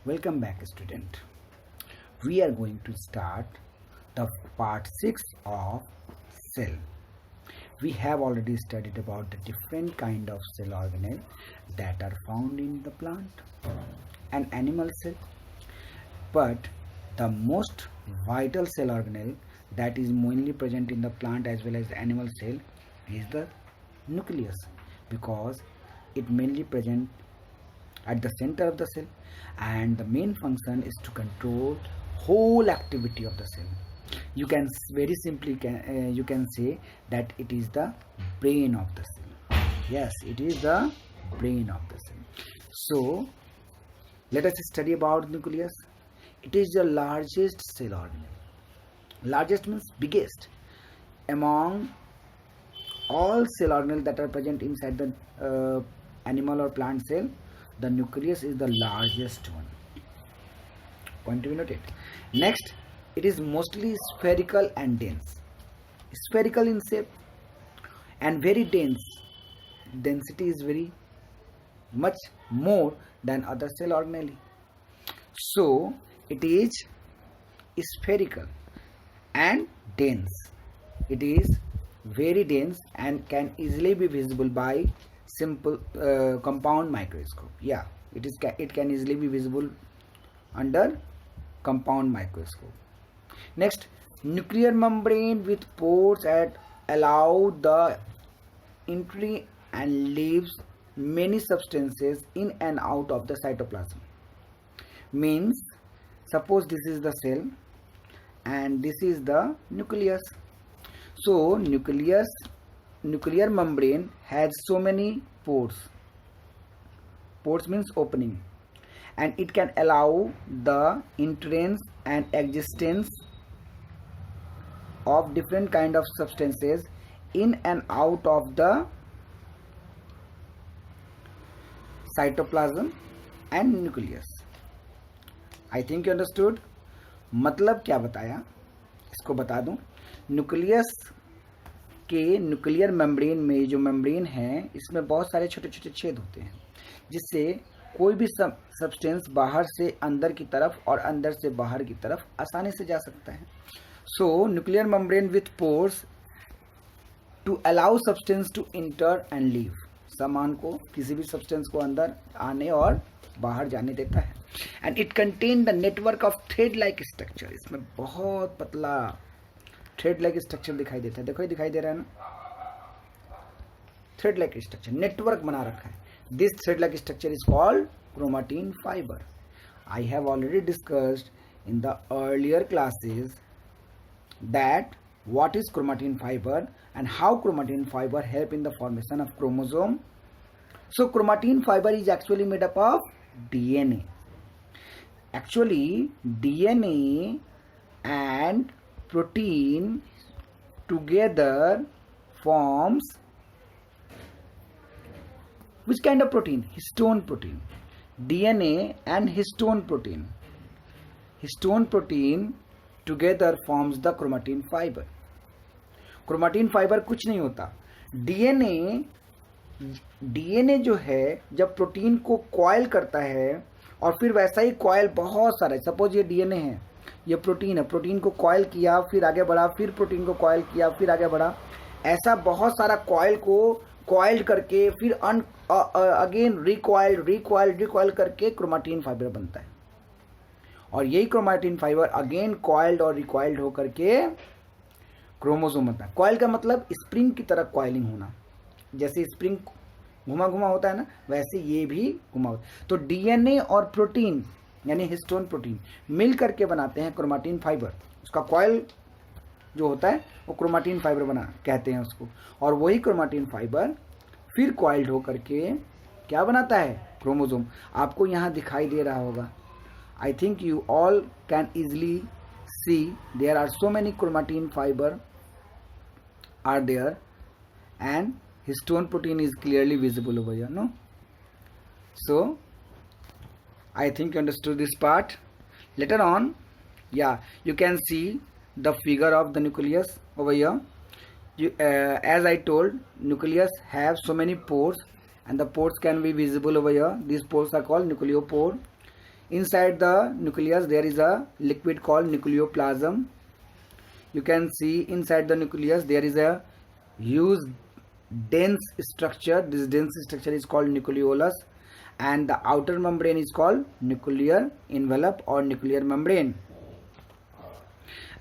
Welcome back, student. We are going to start the part 6 of cell. We have already studied about the different kind of cell organelle that are found in the plant and animal cell. But the most vital cell organelle that is mainly present in the plant as well as the animal cell is the nucleus, because it mainly present at the center of the cell, and the main function is to control whole activity of the cell. You can very simply you can say that it is the brain of the cell. Yes, it is the brain of the cell. So let us study about nucleus. It is the largest cell organelle. Largest means biggest among all cell organelles that are present inside the animal or plant cell. The nucleus is the largest one. Point to be noted. Next, it is mostly spherical and dense. Spherical in shape and very dense. Density is very much more than other cell organelle. So it is spherical and dense. It is very dense and can easily be visible by simple compound microscope. Yeah, it can easily be visible under compound microscope. Next, nuclear membrane with pores that allow the entry and leaves many substances in and out of the cytoplasm. Means, suppose this is the cell and this is the nucleus. So nuclear membrane has so many pores. Pores means opening, and it can allow the entrance and existence of different kind of substances in and out of the cytoplasm and nucleus. I think you understood. मतलब क्या बताया, इसको बता दूं. Nucleus के nuclear membrane में जो membrane है, इसमें बहुत सारे छोटे छोटे छेद होते हैं, जिससे कोई भी सब्सटेंस बाहर से अंदर की तरफ और अंदर से बाहर की तरफ आसानी से जा सकता है. So nuclear membrane with pores to allow substance to enter and leave. सामान को, किसी भी सब्सटेंस को अंदर आने और बाहर जाने देता है. And it contain the network of thread like structure. इसमें बहुत पतला थ्रेड लाइक स्ट्रक्चर दिखाई देता है. देखो, ये दिखाई दे रहा है ना, थ्रेड लाइक स्ट्रक्चर, नेटवर्क बना रखा है. This thread like structure is called chromatin fibre. I have already discussed in the earlier classes that what is chromatin fiber and how chromatin fiber help in the formation of chromosome. So chromatin fiber is actually made up of DNA. Actually DNA and protein together forms which kind of protein? Histone protein. DNA and histone protein. Histone protein together forms the chromatin fiber. Chromatin fiber कुछ नहीं होता. DNA जो है, जब protein को coil करता है और फिर वैसा ही कॉयल बहुत सारा, सपोज ये डीएनए है, ये प्रोटीन है, प्रोटीन को कॉयल किया, फिर आगे बढ़ा, फिर प्रोटीन को कॉयल किया, फिर आगे बढ़ा, ऐसा बहुत सारा कॉयल को कॉइल्ड करके फिर अगेन रिकॉइल करके क्रोमाटिन फाइबर बनता है. और यही क्रोमाटिन फाइबर अगेन कॉइल्ड और रिकॉइल्ड होकर के क्रोमोसोम बनता है. कॉइल का मतलब स्प्रिंग की तरह कॉइलिंग होना. जैसे स्प्रिंग घुमा घुमा होता है ना, वैसे ये भी घुमा होता है. तो डीएनए और प्रोटीन यानी हिस्टोन प्रोटीन मिल करके बनाते हैं क्रोमाटिन फाइबर. उसका कॉइल जो होता है वो क्रोमाटिन फाइबर बना कहते हैं उसको. और वही क्रोमाटिन फाइबर फिर कॉइल्ड होकर के क्या बनाता है? क्रोमोसोम. आपको यहाँ दिखाई दे रहा होगा. I think you all can easily see there are so many chromatin fiber are there, and histone protein is clearly visible over here, no? So I think you understood this part. Later on, yeah, you can see the figure of the nucleus over here. As I told, nucleus have so many pores, and the pores can be visible over here. These pores are called nucleopore. Inside the nucleus there is a liquid called nucleoplasm. You can see inside the nucleus there is a huge dense structure. This dense structure is called nucleolus, and the outer membrane is called nuclear envelope or nuclear membrane.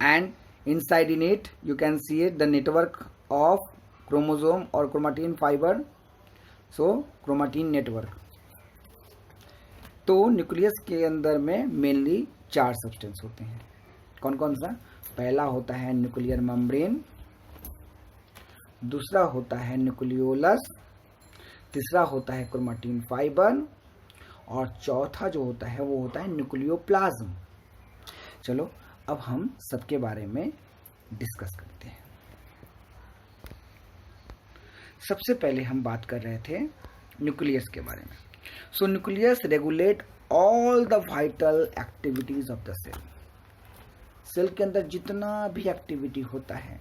And inside in it you can see it, the network of chromosome or chromatin fiber. So chromatin network. तो nucleus के अंदर में mainly 4 substance होते हैं. कौन कौन सा? पहला होता है न्यूक्लियर मेम्ब्रेन, दूसरा होता है न्यूक्लियोलस, तीसरा होता है क्रोमेटिन फाइबर, और चौथा जो होता है वो होता है न्यूक्लियोप्लाज्म. चलो अब हम सबके बारे में डिस्कस करते हैं. सबसे पहले हम बात कर रहे थे न्यूक्लियस के बारे में. So nucleus regulate all the vital activities of the cell. Cell के अंदर जितना भी एक्टिविटी होता है,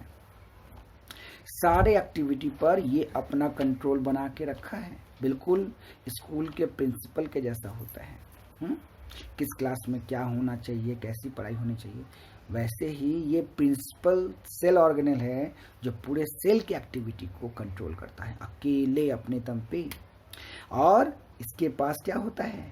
सारे एक्टिविटी पर ये अपना कंट्रोल बना के रखा है. बिल्कुल स्कूल के प्रिंसिपल के जैसा होता है. किस क्लास में क्या होना चाहिए, कैसी पढ़ाई होनी चाहिए, वैसे ही ये प्रिंसिपल सेल ऑर्गेनेल है जो पूरे सेल की एक्टिविटी को कंट्रोल करता है अकेले अपने दम पे. और इसके पास क्या होता है?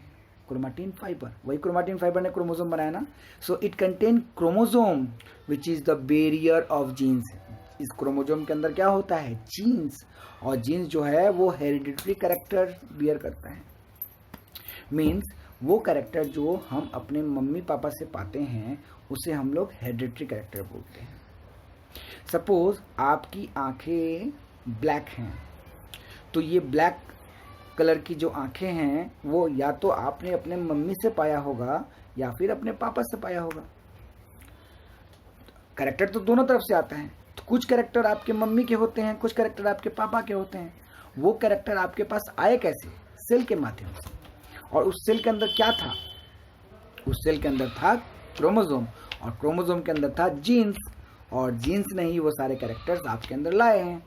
Chromatin fibre. वही क्रोमेटिन फाइबर ने क्रोमोसोम बनाया ना. So it contain chromosome which is the barrier of genes. इस क्रोमोसोम के अंदर क्या होता है? जीन्स. और जीन्स जो है वो हेरिडिटरी कैरेक्टर बियर करता है. मीन्स वो कैरेक्टर जो हम अपने मम्मी पापा से पाते हैं उसे हम लोग हेरिडिटरी कैरेक्टर बोलते हैं. सपोज आपकी आंखें ब्लैक हैं, तो ये ब्लैक कलर की जो आंखें हैं वो या तो आपने अपने मम्मी से पाया होगा या फिर अपने पापा से पाया होगा. कैरेक्टर तो दोनों तरफ से आता है. तो कुछ कैरेक्टर आपके मम्मी के होते हैं, कुछ कैरेक्टर आपके पापा के होते हैं. वो कैरेक्टर आपके पास आए कैसे? सेल के माध्यम से. और उस सेल के अंदर क्या था? उस सेल के अंदर था क्रोमोसोम, और क्रोमोसोम के अंदर था जीन्स, और जीन्स ने ही वो सारे कैरेक्टर्स आपके अंदर लाए हैं.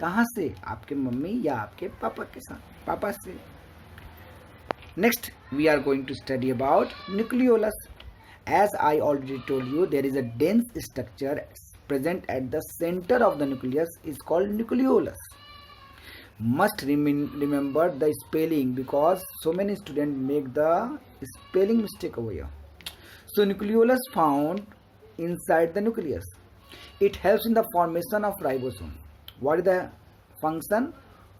कहाँ से? आपके मम्मी या आपके पापा के साथ, पापा से. Next we are going to study about nucleolus. As I already told you, there is a dense structure present at the center of the nucleus is called nucleolus. Must remember the spelling because so many students make the spelling mistake over here. So nucleolus found inside the nucleus. It helps in the formation of ribosome. What is the function?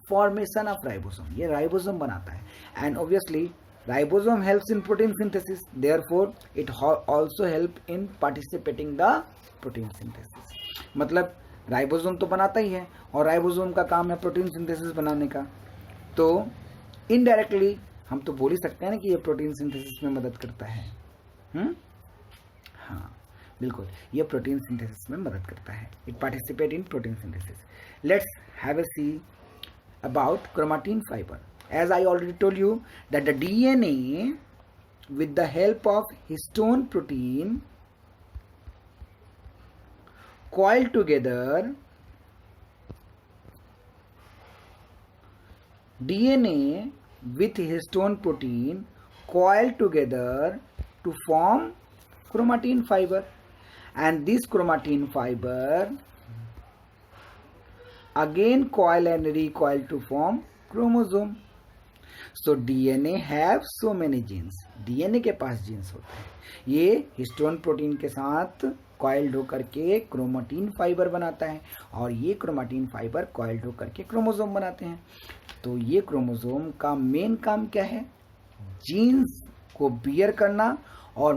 Formation of ribosome. ये ribosome बनाता है. And obviously ribosome helps in protein synthesis. Therefore it also help in participating the protein synthesis. मतलब ribosome तो बनाता ही है, और ribosome का काम है प्रोटीन सिंथेसिस बनाने का. तो इनडायरेक्टली हम तो बोल ही सकते हैं ना कि ये प्रोटीन सिंथेसिस में मदद करता है. हाँ बिल्कुल, ये प्रोटीन सिंथेसिस में मदद करता है. It participate in protein synthesis. Let's have a see about chromatin fibre. As I already told you that the DNA with the help of histone protein coiled together. DNA with histone protein coiled together to form chromatin fiber, and this chromatin fiber again coil and recoil to form chromosome. So DNA have so many genes. DNA के पास jeans होते हैं. ये histone protein के साथ coiled होकर के chromatin fibre बनाता है, और ये क्रोमेटिन फाइबर कॉइल्ड होकर के क्रोमोसोम बनाते हैं. तो ये क्रोमोसोम का मेन काम क्या है? जीन्स को बियर करना और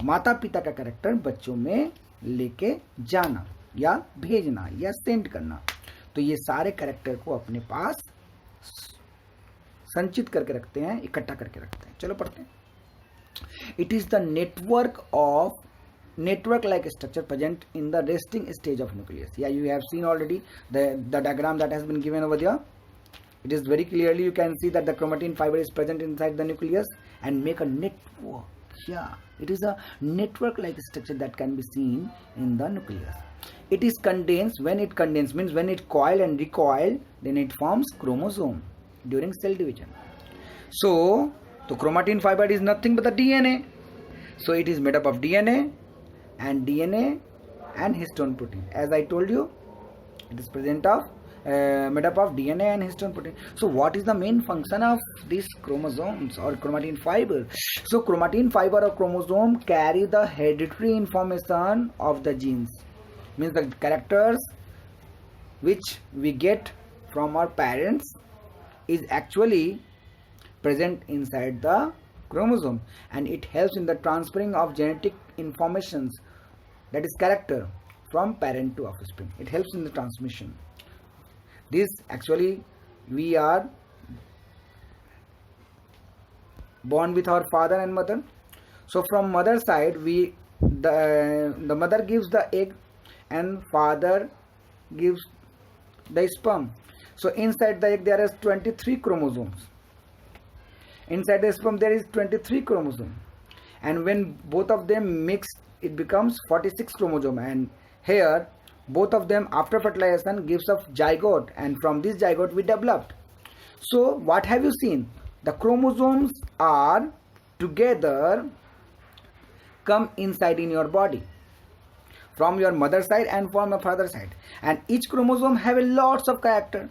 माता पिता का कैरेक्टर बच्चों में लेके जाना या भेजना या सेंड करना. तो ये सारे कैरेक्टर को अपने पास संचित करके रखते हैं, इकट्ठा करके रखते हैं. चलो पढ़ते हैं. It is the network like structure present in the resting stage of nucleus. Yeah, you have seen already the diagram that has been given over there. It is very clearly you can see that the chromatin fiber is present inside the nucleus and make a network. Yeah, it is a network like structure that can be seen in the nucleus. It is condensed. When it condenses means when it coil and recoil, then it forms chromosome during cell division. So So chromatin fiber is nothing but the DNA. So it is made up of DNA and histone protein. As I told you, it is made up of DNA and histone protein. So what is the main function of these chromosomes or chromatin fiber? So chromatin fiber or chromosome carry the hereditary information of the genes. Means the characters which we get from our parents is actually present inside the chromosome, and it helps in the transferring of genetic informations, that is character, from parent to offspring. It helps in the transmission. This actually, we are born with our father and mother. So from mother side, the mother gives the egg and father gives the sperm. So inside the egg there is 23 chromosomes. Inside the sperm there is 23 chromosomes, and when both of them mix, it becomes 46 chromosome. And here both of them after fertilization gives up zygote, and from this zygote we developed. So what have you seen? The chromosomes are together come inside in your body from your mother side and from your father side, and each chromosome have a lots of character.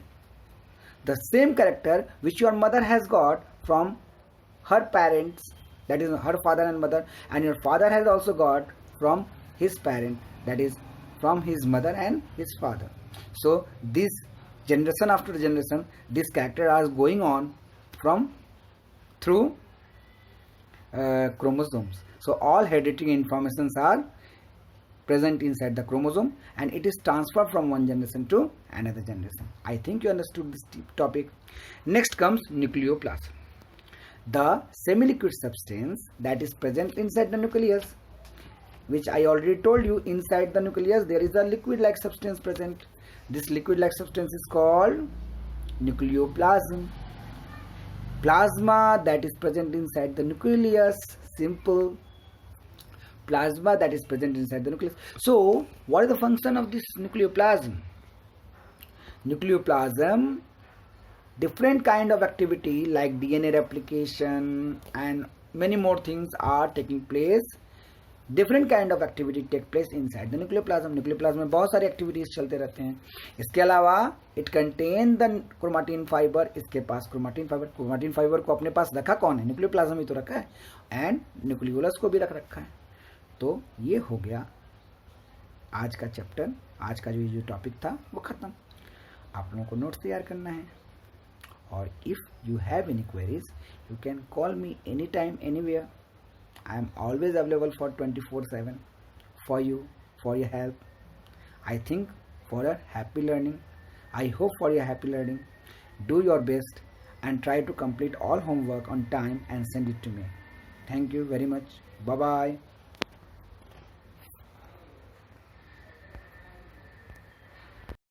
The same character which your mother has got from her parents, that is her father and mother, and your father has also got from his parent, that is from his mother and his father. So this generation after generation, this character are going on through chromosomes. So all hereditary informations are present inside the chromosome, and it is transferred from one generation to another generation. I think you understood this topic. Next comes nucleoplasm, the semi-liquid substance that is present inside the nucleus, which I already told you. Inside the nucleus there is a liquid-like substance present. This liquid-like substance is called nucleoplasm. Plasma that is present inside the nucleus, simple plasma that is present inside the nucleus. So what is the function of this nucleoplasm? Nucleoplasm, different kind of activity like DNA replication and many more things are taking place. Different kind of activity take place inside the nucleoplasm. nucleoplasm में बहुत सारी activities चलते रहते हैं. इसके अलावा it contain the chromatin fiber. इसके पास chromatin fiber को अपने पास रखा कौन है? nucleoplasm ही तो रखा है, and nucleolus को भी रखा है. तो ये हो गया आज का चैप्टर. आज का जो टॉपिक था वो खत्म. आप लोगों को नोट्स तैयार करना है, और if you have any queries you can call me any time anywhere. I am always available for 24/7 for you, for your help. I think for a happy learning. I hope for your happy learning. Do your best and try to complete all homework on time and send it to me. Thank you very much. Bye bye.